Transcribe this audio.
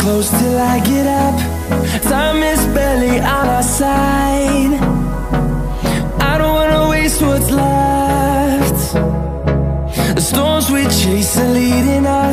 close till I get up. Time is barely on our side. I don't wanna waste what's left. The storms we chase are leading us.